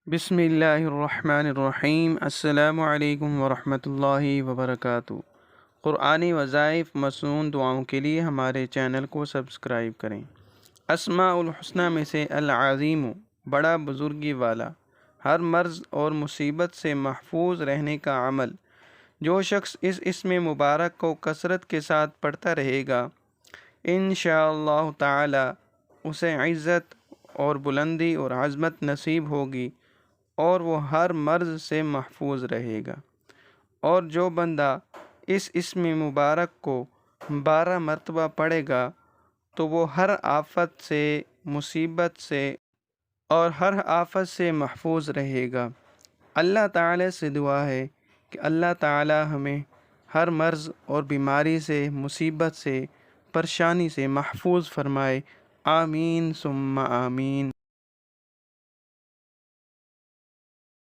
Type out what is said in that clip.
بسم اللہ الرحمن الرحیم۔ السلام علیکم ورحمۃ اللہ وبرکاتہ۔ قرآنی وظائف مصنون دعاؤں کے لیے ہمارے چینل کو سبسکرائب کریں۔ اسماء الحسنی میں سے العظیم، بڑا بزرگی والا، ہر مرض اور مصیبت سے محفوظ رہنے کا عمل۔ جو شخص اس اسم مبارک کو کثرت کے ساتھ پڑھتا رہے گا، انشاءاللہ تعالی اسے عزت اور بلندی اور عظمت نصیب ہوگی اور وہ ہر مرض سے محفوظ رہے گا۔ اور جو بندہ اس اسم مبارک کو 12 مرتبہ پڑھے گا تو وہ ہر آفت سے، مصیبت سے اور ہر آفت سے محفوظ رہے گا۔ اللہ تعالی سے دعا ہے کہ اللہ تعالی ہمیں ہر مرض اور بیماری سے، مصیبت سے، پریشانی سے محفوظ فرمائے۔ آمین ثم آمین۔